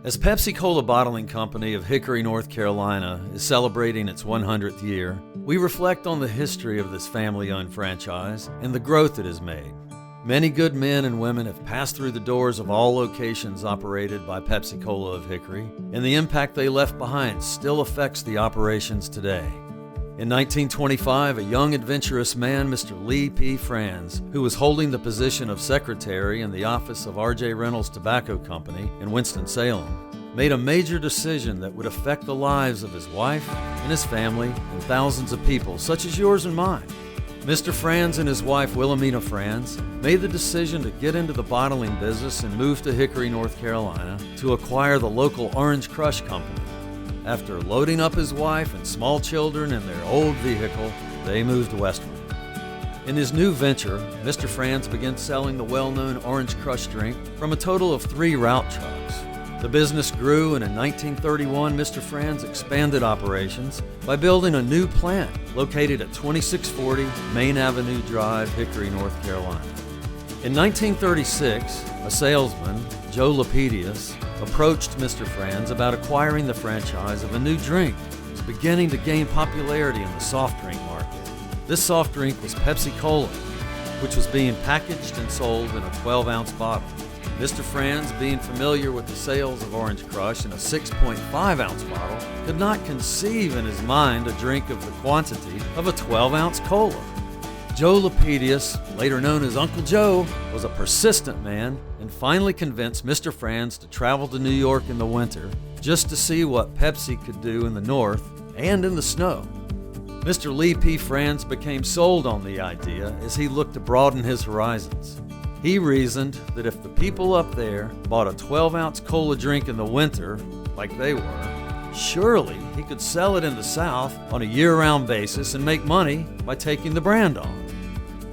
As Pepsi Cola Bottling Company of Hickory, North Carolina is celebrating its 100th year, we reflect on the history of this family-owned franchise and the growth it has made. Many good men and women have passed through the doors of all locations operated by Pepsi Cola of Hickory, and the impact they left behind still affects the operations today. In 1925, a young adventurous man, Mr. Lee P. Franz, who was holding the position of secretary in the office of R.J. Reynolds Tobacco Company in Winston-Salem, made a major decision that would affect the lives of his wife and his family and thousands of people, such as yours and mine. Mr. Franz and his wife, Wilhelmina Franz, made the decision to get into the bottling business and move to Hickory, North Carolina to acquire the local Orange Crush Company. After loading up his wife and small children in their old vehicle, they moved westward. In his new venture, Mr. Franz began selling the well-known Orange Crush drink from a total of 3 route trucks. The business grew, and in 1931, Mr. Franz expanded operations by building a new plant located at 2640 Main Avenue Drive, Hickory, North Carolina. In 1936, a salesman, Joe Lapidus, approached Mr. Franz about acquiring the franchise of a new drink that was beginning to gain popularity in the soft drink market. This soft drink was Pepsi Cola, which was being packaged and sold in a 12-ounce bottle. Mr. Franz, being familiar with the sales of Orange Crush in a 6.5-ounce bottle, could not conceive in his mind a drink of the quantity of a 12-ounce cola. Joe Lapidus, later known as Uncle Joe, was a persistent man and finally convinced Mr. Franz to travel to New York in the winter just to see what Pepsi could do in the north and in the snow. Mr. Lee P. Franz became sold on the idea as he looked to broaden his horizons. He reasoned that if the people up there bought a 12-ounce cola drink in the winter, like they were, surely he could sell it in the South on a year-round basis and make money by taking the brand on.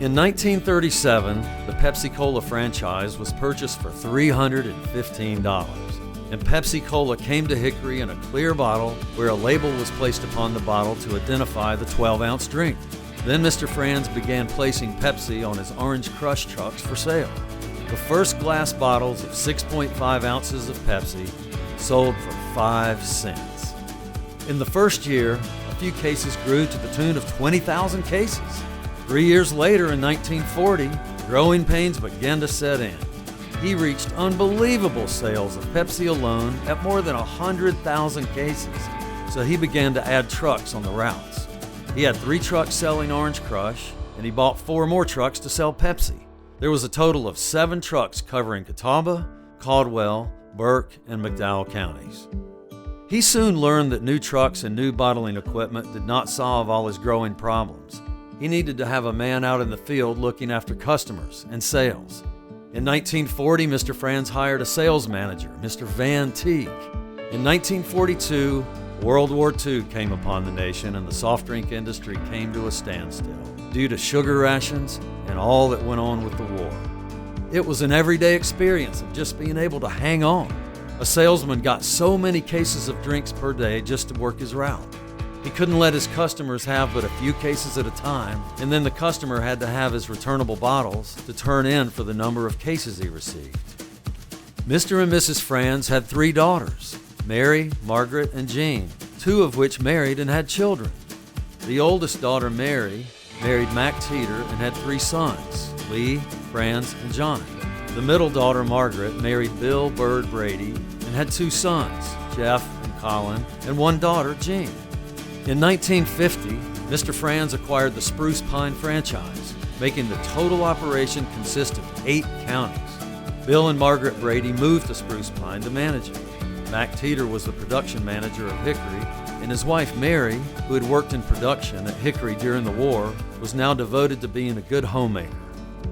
In 1937, the Pepsi Cola franchise was purchased for $315, and Pepsi Cola came to Hickory in a clear bottle where a label was placed upon the bottle to identify the 12-ounce drink. Then Mr. Franz began placing Pepsi on his Orange Crush trucks for sale. The first glass bottles of 6.5 ounces of Pepsi sold for 5 cents. In the first year, a few cases grew to the tune of 20,000 cases. 3 years later, in 1940, growing pains began to set in. He reached unbelievable sales of Pepsi alone at more than 100,000 cases, so he began to add trucks on the routes. He had 3 trucks selling Orange Crush, and he bought 4 more trucks to sell Pepsi. There was a total of 7 trucks covering Catawba, Caldwell, Burke, and McDowell counties. He soon learned that new trucks and new bottling equipment did not solve all his growing problems. He needed to have a man out in the field looking after customers and sales. In 1940, Mr. Franz hired a sales manager, Mr. Van Teague. In 1942, World War II came upon the nation and the soft drink industry came to a standstill due to sugar rations and all that went on with the war. It was an everyday experience of just being able to hang on. A salesman got so many cases of drinks per day just to work his route. He couldn't let his customers have but a few cases at a time, and then the customer had to have his returnable bottles to turn in for the number of cases he received. Mr. and Mrs. Franz had 3 daughters, Mary, Margaret, and Jean, 2 of which married and had children. The oldest daughter, Mary, married Mac Teeter and had 3 sons, Lee, Franz, and Johnny. The middle daughter, Margaret, married Bill Bird Brady and had 2 sons, Jeff and Colin, and 1 daughter, Jean. In 1950, Mr. Franz acquired the Spruce Pine franchise, making the total operation consist of 8 counties. Bill and Margaret Brady moved to Spruce Pine to manage it. Mac Teeter was the production manager of Hickory, and his wife Mary, who had worked in production at Hickory during the war, was now devoted to being a good homemaker.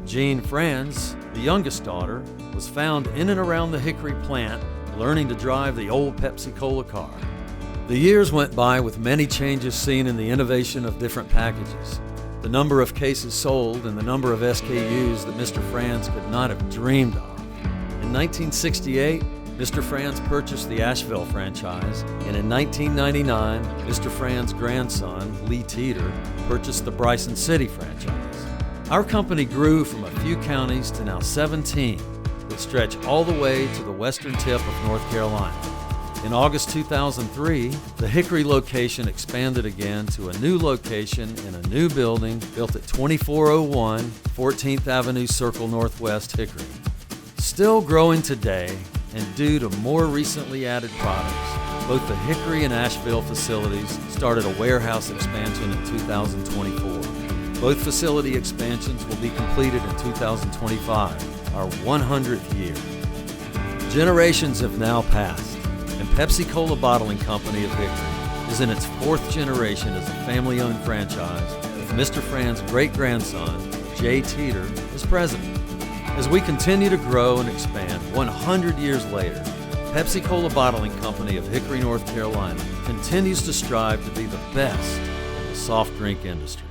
Jean Franz, the youngest daughter, was found in and around the Hickory plant, learning to drive the old Pepsi Cola car. The years went by with many changes seen in the innovation of different packages. The number of cases sold and the number of SKUs that Mr. Franz could not have dreamed of. In 1968, Mr. Franz purchased the Asheville franchise, and in 1999, Mr. Franz's grandson, Lee Teeter, purchased the Bryson City franchise. Our company grew from a few counties to now 17, that stretch all the way to the western tip of North Carolina. In August 2003, the Hickory location expanded again to a new location in a new building built at 2401 14th Avenue Circle Northwest, Hickory. Still growing today, and due to more recently added products, both the Hickory and Asheville facilities started a warehouse expansion in 2024. Both facility expansions will be completed in 2025, our 100th year. Generations have now passed, and Pepsi Cola Bottling Company of Hickory is in its 4th generation as a family-owned franchise, with Mr. Fran's great-grandson, Jay Teeter, as president. As we continue to grow and expand 100 years later, Pepsi Cola Bottling Company of Hickory, North Carolina continues to strive to be the best in the soft drink industry.